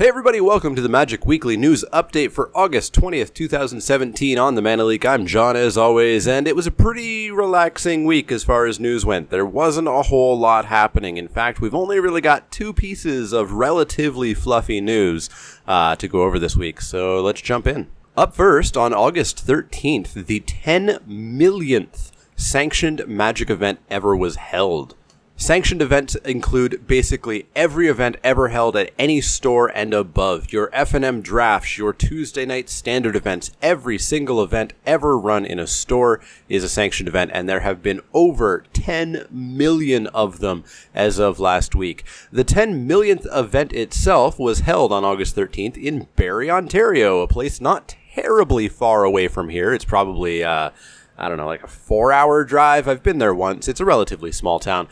Hey everybody, welcome to the Magic Weekly News Update for August 20th, 2017 on the Leek. I'm John as always, and it was a pretty relaxing week as far as news went. There wasn't a whole lot happening. In fact, we've only really got two pieces of relatively fluffy news to go over this week, so let's jump in. Up first, on August 13th, the 10 millionth sanctioned Magic event ever was held. Sanctioned events include basically every event ever held at any store and above. Your F&M drafts, your Tuesday night standard events, every single event ever run in a store is a sanctioned event, and there have been over 10 million of them as of last week. The 10 millionth event itself was held on August 13th in Barrie, Ontario, a place not terribly far away from here. It's probably, I don't know, like a 4-hour drive. I've been there once. It's a relatively small town.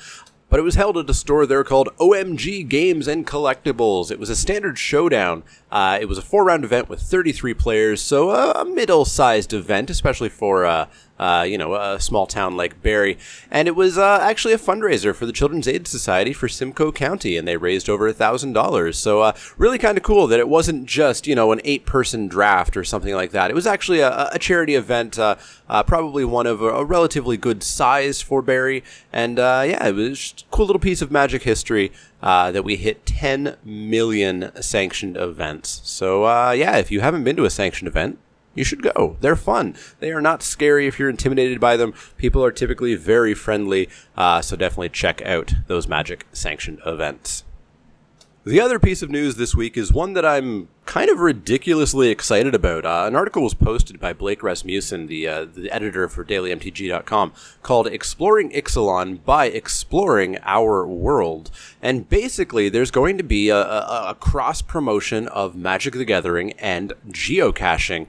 But it was held at a store there called OMG Games and Collectibles. It was a standard showdown. It was a 4-round event with 33 players, so a middle-sized event, especially for a small town like Barrie. And it was actually a fundraiser for the Children's Aid Society for Simcoe County, and they raised over $1,000. So really kind of cool that it wasn't just, an 8-person draft or something like that. It was actually a charity event, probably one of a relatively good size for Barrie. And it was just a cool little piece of Magic history that we hit 10 million sanctioned events. So if you haven't been to a sanctioned event, you should go. They're fun. They are not scary if you're intimidated by them. People are typically very friendly, so definitely check out those Magic sanctioned events. The other piece of news this week is one that I'm kind of ridiculously excited about. An article was posted by Blake Rasmussen, the editor for DailyMTG.com, called Exploring Ixalan by Exploring Our World. And basically, there's going to be a cross-promotion of Magic the Gathering and geocaching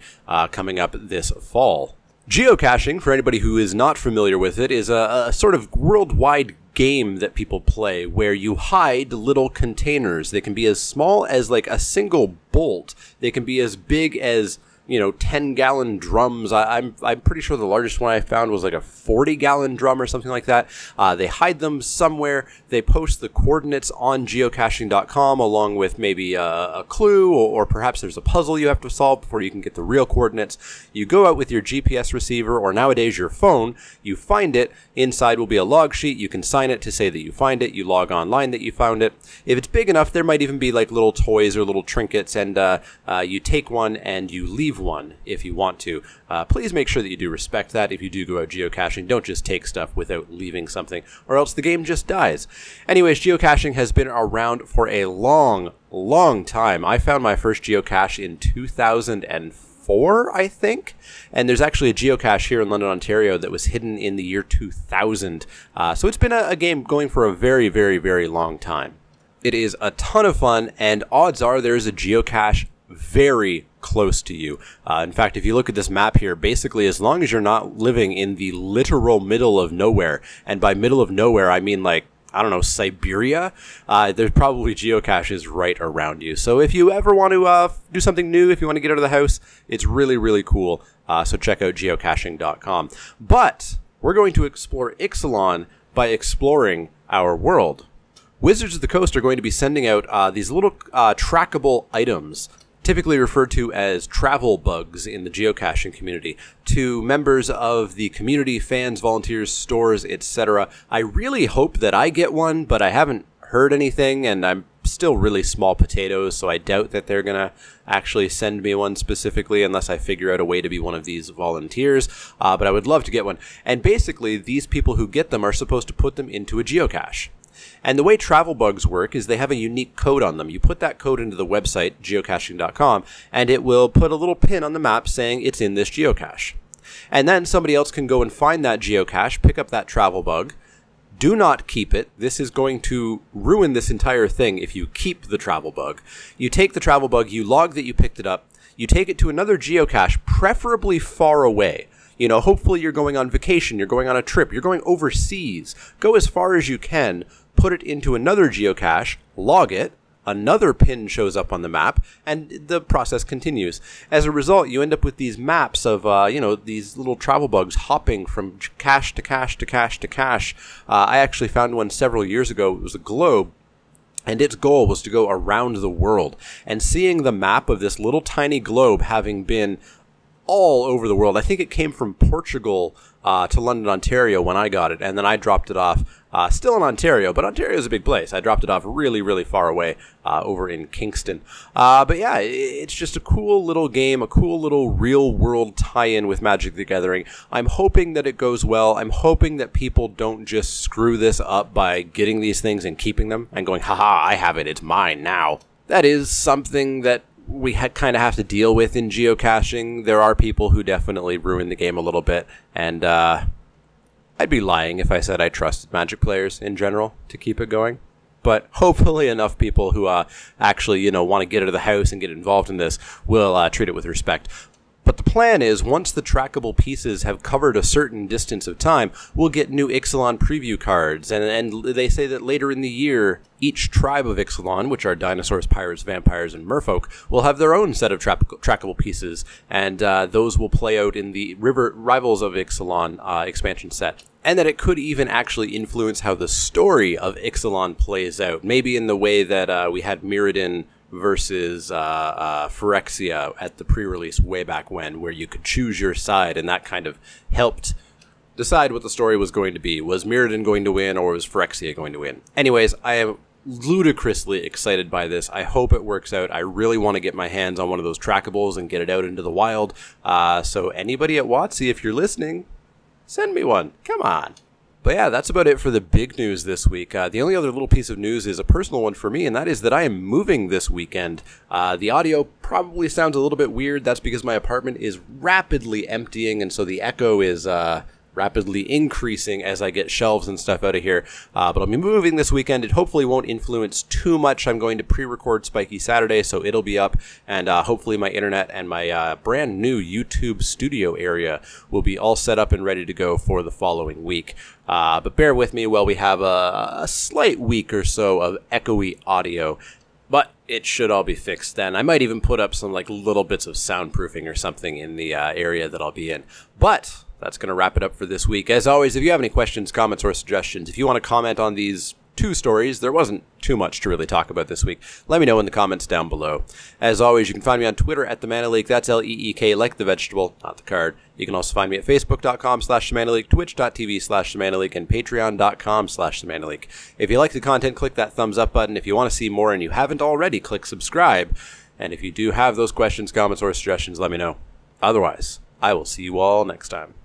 coming up this fall. Geocaching, for anybody who is not familiar with it, is a sort of worldwide game that people play where you hide little containers. They can be as small as like a single bolt. They can be as big as 10-gallon drums. I'm pretty sure the largest one I found was like a 40-gallon drum or something like that. They hide them somewhere. They post the coordinates on geocaching.com along with maybe a clue or perhaps there's a puzzle you have to solve before you can get the real coordinates. You go out with your GPS receiver or nowadays your phone. You find it. Inside will be a log sheet. You can sign it to say that you find it. You log online that you found it. If it's big enough, there might even be like little toys or little trinkets, and you take one and you leave one if you want to. Please make sure that you do respect that. If you do go out geocaching, don't just take stuff without leaving something, or else the game just dies. Anyways, geocaching has been around for a long time. I found my first geocache in 2004, I think, and there's actually a geocache here in London, Ontario that was hidden in the year 2000. So it's been a game going for a very, very, very long time. It is a ton of fun, and odds are there's a geocache very close to you. In fact, if you look at this map here, basically as long as you're not living in the literal middle of nowhere, and by middle of nowhere I mean like, I don't know, Siberia, there's probably geocaches right around you. So if you ever want to do something new, if you want to get out of the house, it's really, really cool. So check out geocaching.com. But we're going to explore Ixalan by exploring our world. Wizards of the Coast are going to be sending out these little trackable items, typically referred to as travel bugs in the geocaching community, to members of the community, fans, volunteers, stores, etc. I really hope that I get one, but I haven't heard anything, and I'm still really small potatoes, so I doubt that they're going to actually send me one specifically unless I figure out a way to be one of these volunteers, but I would love to get one. And basically, these people who get them are supposed to put them into a geocache. And the way travel bugs work is they have a unique code on them. You put that code into the website, geocaching.com, and it will put a little pin on the map saying it's in this geocache. And then somebody else can go and find that geocache, pick up that travel bug. Do not keep it. This is going to ruin this entire thing if you keep the travel bug. You take the travel bug, you log that you picked it up, you take it to another geocache, preferably far away. Hopefully you're going on vacation, you're going on a trip, you're going overseas. Go as far as you can, put it into another geocache, log it, another pin shows up on the map, and the process continues. As a result, you end up with these maps of, these little travel bugs hopping from cache to cache to cache to cache. I actually found one several years ago. It was a globe And its goal was to go around the world. And seeing the map of this little tiny globe having been all over the world. I think it came from Portugal to London, Ontario when I got it, and then I dropped it off still in Ontario, but Ontario is a big place. I dropped it off really, really far away over in Kingston. But yeah, it's just a cool little game, a cool little real-world tie-in with Magic the Gathering. I'm hoping that it goes well. I'm hoping that people don't just screw this up by getting these things and keeping them and going, haha, I have it, it's mine now. That is something that we kind of have to deal with in geocaching. There are people who definitely ruin the game a little bit, and I'd be lying if I said I trusted Magic players in general to keep it going. But hopefully enough people who actually, want to get out of the house and get involved in this will treat it with respect. But the plan is, once the trackable pieces have covered a certain distance of time, we'll get new Ixalan preview cards. And they say that later in the year, each tribe of Ixalan, which are dinosaurs, pirates, vampires, and merfolk, will have their own set of trackable pieces. And those will play out in the Rivals of Ixalan expansion set. And that it could even actually influence how the story of Ixalan plays out. Maybe in the way that we had Mirrodin versus Phyrexia at the pre-release way back when, where you could choose your side, and that kind of helped decide what the story was going to be. Was Mirrodin going to win, or was Phyrexia going to win? Anyways, I am ludicrously excited by this. I hope it works out. I really want to get my hands on one of those trackables and get it out into the wild. So anybody at WotC, if you're listening, send me one. Come on. But yeah, that's about it for the big news this week. The only other little piece of news is a personal one for me, and that is that I am moving this weekend. The audio probably sounds a little bit weird. That's because my apartment is rapidly emptying, and so the echo is rapidly increasing as I get shelves and stuff out of here. But I'll be moving this weekend. It hopefully won't influence too much. I'm going to pre-record Spiky Saturday, so it'll be up, and hopefully my internet and my brand new YouTube studio area will be all set up and ready to go for the following week. But bear with me while we have a slight week or so of echoey audio. But it should all be fixed then. I might even put up some little bits of soundproofing or something in the area that I'll be in. But that's going to wrap it up for this week. As always, if you have any questions, comments, or suggestions, if you want to comment on these two stories, there wasn't too much to really talk about this week, let me know in the comments down below. As always, you can find me on Twitter at @TheManaLeek. That's L-E-E-K, like the vegetable, not the card. You can also find me at Facebook.com/TheManaLeek, Twitch.tv/TheManaLeek, and Patreon.com/TheManaLeek. If you like the content, click that thumbs up button. If you want to see more and you haven't already, click subscribe. And if you do have those questions, comments, or suggestions, let me know. Otherwise, I will see you all next time.